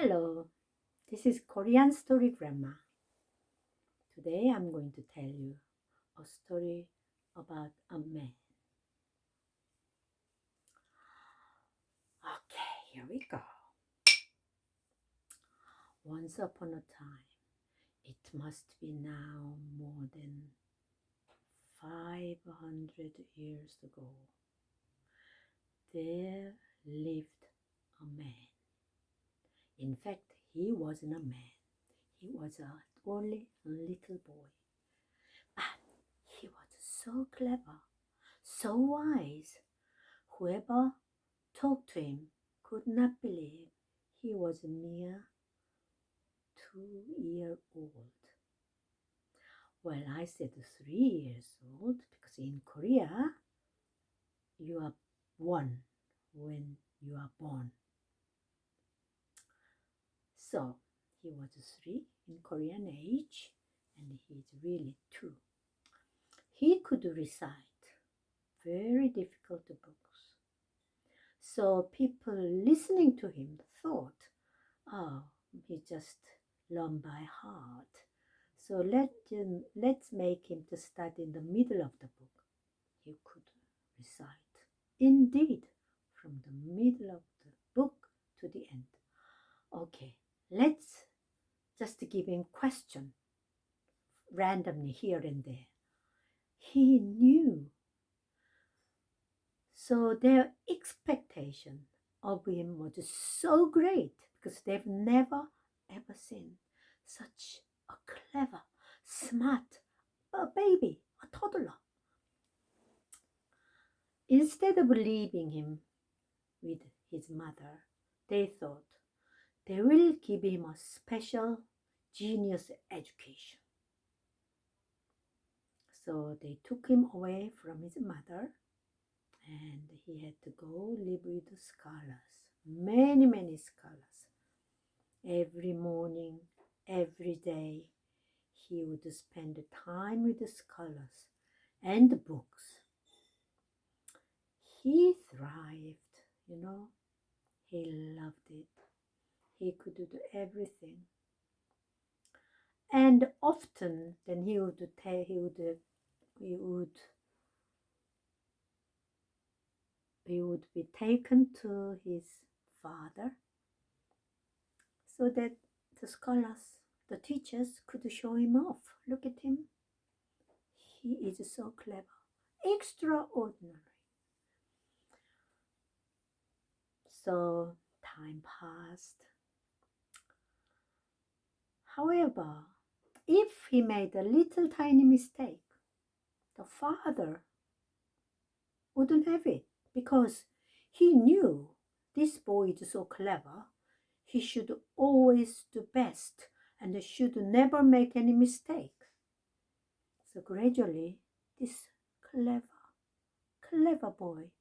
Hello, this is Korean Story Grandma. Today I'm going to tell you a story about a man. Okay, here we go. Once upon a time, it must be now more than 500 years ago, there lived a man. In fact, he wasn't a man. He was only a little boy. But he was so clever, so wise. Whoever talked to him could not believe he was a mere 2-year-old. Well, I said 3 years old because in Korea you are one when you are born. So he was 3 in Korean age and he's really 2. He could recite very difficult books. So people listening to him thought, oh, he just learned by heart. So let's make him to study in the middle of the book. He could recite. Indeed, from the middle of the book to the end. Okay, let's just give him question randomly here and there. He knew. So their expectation of him was so great because they've never ever seen such a clever, smart baby, a toddler. Instead of leaving him with his mother, they thought they will give him a special genius education. So they took him away from his mother and he had to go live with the scholars, many scholars. Every morning, every day, he would spend time with the scholars and the books. He thrived, he loved it. He could do everything. And often then he would be taken to his father so that the scholars, the teachers could show him off. Look at him. He is so clever, extraordinary. So time passed. However, if he made a little tiny mistake, the father wouldn't have it because he knew this boy is so clever. He should always do best and should never make any mistake. So gradually, this clever boy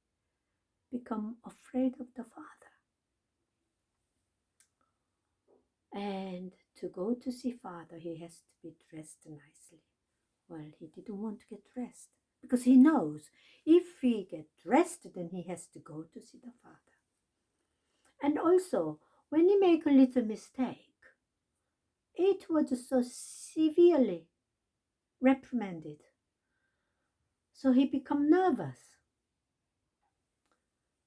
become afraid of the father. And to go to see father, he has to be dressed nicely. Well, he didn't want to get dressed because he knows if he gets dressed, then he has to go to see the father. And also, when he make a little mistake, it was so severely reprimanded. So he become nervous.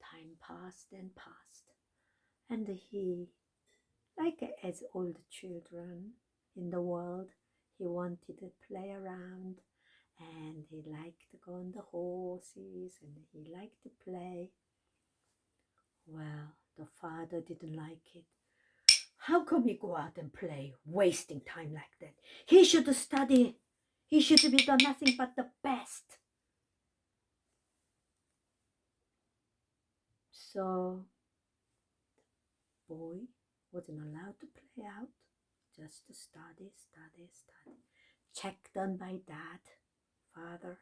Time passed and passed. And he, like as all the children in the world, he wanted to play around and he liked to go on the horses and he liked to play. Well, the father didn't like it. How come he go out and play, wasting time like that? He should study. He should be done nothing but the best. So, the boy wasn't allowed to play out, just to study. Check done by dad, father.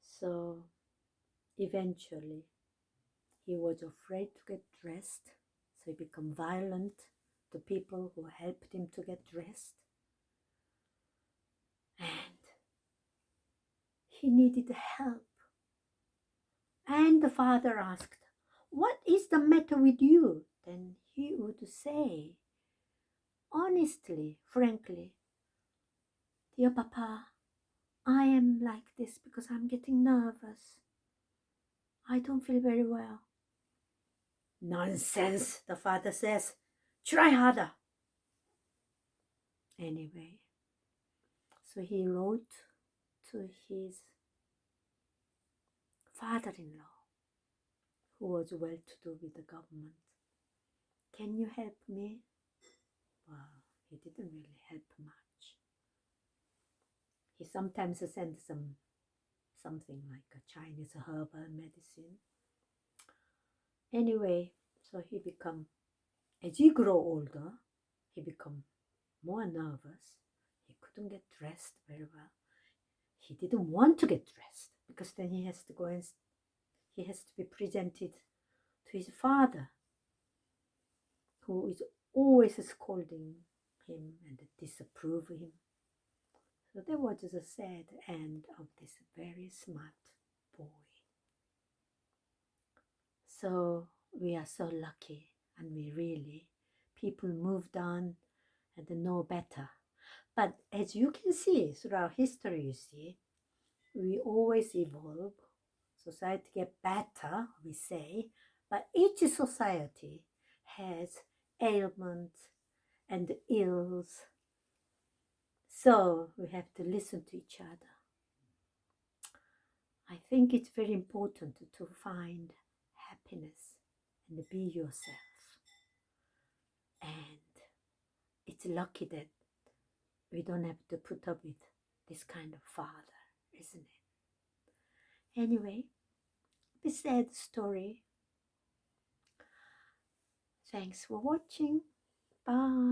So, eventually, he was afraid to get dressed, so he became violent to people who helped him to get dressed. And he needed help. And the father asked, what is the matter with you? Then he would say, honestly, frankly, dear Papa, I am like this because I'm getting nervous. I don't feel very well. Nonsense, the father says. Try harder. Anyway, so he wrote to his father-in-law, who was well-to-do with the government. Can you help me? Well, he didn't really help much. He sometimes sent something like a Chinese herbal medicine. Anyway, so as he grew older, he became more nervous. He couldn't get dressed very well. He didn't want to get dressed because then he has to go and he has to be presented to his father, who is always scolding him and disapproving him. So that was the sad end of this very smart boy. So we are so lucky, and people moved on and know better. But as you can see throughout history, you see, we always evolve. Society get better, we say, but each society has ailments and ills. So we have to listen to each other. I think it's very important to find happiness and be yourself. And it's lucky that we don't have to put up with this kind of father, isn't it? Anyway, the sad story. Thanks for watching. Bye.